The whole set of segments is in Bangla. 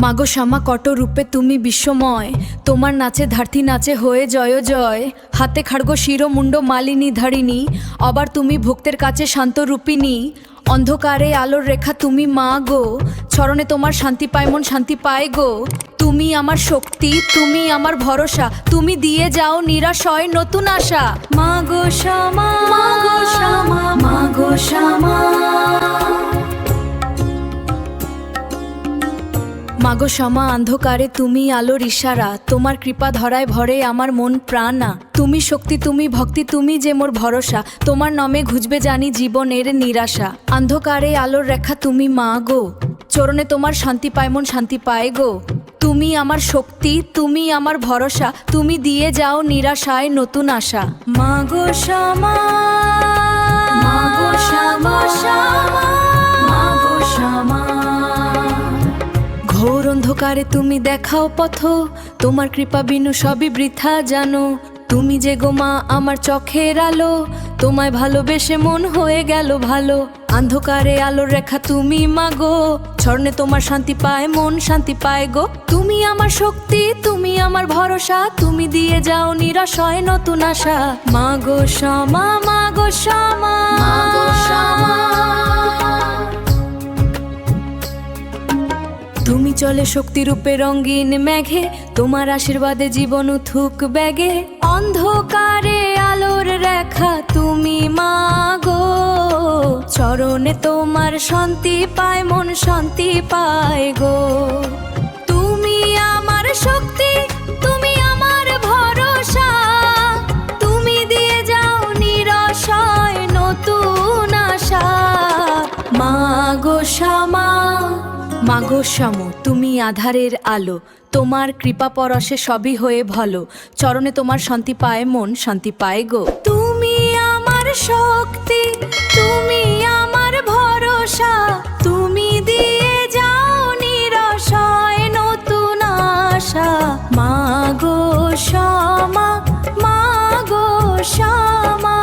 মাগো শ্যামা কট রূপে তুমি বিশ্বময়, তোমার নাচে ধার্থি নাচে হয়ে জয় জয়। হাতে খাড়গ শিরোমুণ্ড মালিনী ধারিণী, আবার তুমি ভক্তের কাছে শান্ত রূপিণী। অন্ধকারে আলোর রেখা তুমি মা গো, চরণে তোমার শান্তি পায় মন শান্তি পায় গো। তুমি আমার শক্তি, তুমি আমার ভরসা, তুমি দিয়ে যাও নিরাশয় নতুন আশা। মাগো শ্যামা, মাগো শ্যামা, মাগো শ্যামা। মাগো শ্যামা অন্ধকারে তুমি আলোর ইশারা, তোমার কৃপা ধরায় ভরে আমার মন প্রাণা। তুমি শক্তি, তুমি ভক্তি, তুমি যে মোর ভরসা, তোমার নামে ঘুজবে জানি জীবনের নিরাশা। অন্ধকারে আলোর রেখা তুমি মা গো, চরণে তোমার শান্তি পায় মন শান্তি পায় গো। তুমি আমার শক্তি, তুমি আমার ভরসা, তুমি দিয়ে যাও নিরাশায় নতুন আশা। মাগো শ্যামা, মাগো শ্যামা, মাগো শ্যামা। ঘোর অন্ধকারে তুমি দেখাও পথ, তোমার কৃপা বিনু সবই বৃথা জানো। তুমি যে গো মা আমার চোখের আলো, তোমায় ভালোবেসে মন হয়ে গেল ভালো। অন্ধকারে আলোর রেখা তুমি মাগো, চরণে তোমার শান্তি পায় মন শান্তি পায় গো। তুমি আমার শক্তি, তুমি আমার ভরসা, তুমি দিয়ে যাও নিরাশয় নতুন আশা। মাগো শ্যামা, মাগো শ্যামা, মাগো শ্যামা। তুমি চলে শক্তি রূপে রঙিন মেঘে, তোমার আশীর্বাদে জীবন উথুক ব্যাগে। অন্ধকারে আলোর রেখা তুমি মাগো, চরণে তোমার শান্তি পায় মন শান্তি পায় গো। তুমি আমার শক্তি, তুমি আমার ভরসা, তুমি দিয়ে যাও নিরাশয় নতুন আশা। মাগো শ্যামা, মাগো শ্যাম তুমি আধারের আলো, তোমার কৃপা পরশে সবই হয়ে ভালো। চরণে তোমার শান্তি পায় মন শান্তি পায় গো। তুমি আমার শক্তি, তুমি আমার ভরসা, তুমি দিয়ে যাও নিরাশয় নতুন আশা। মাগো শ্যামা, মাগো শ্যামা।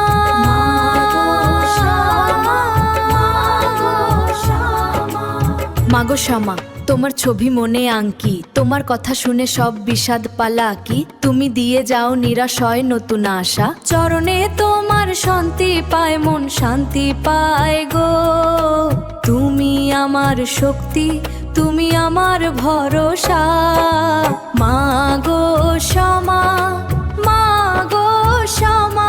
মাগো শ্যামা তোমার ছবি মনে আঁকি, তোমার কথা শুনে সব বিষাদ পালা কি। তুমি দিয়ে যাও নিরাশয় নতুন আশা, চরণে তোমার শান্তি পায় মন শান্তি পায় গো। তুমি আমার শক্তি, তুমি আমার ভরসা। মাগো শ্যামা, মাগো শ্যামা।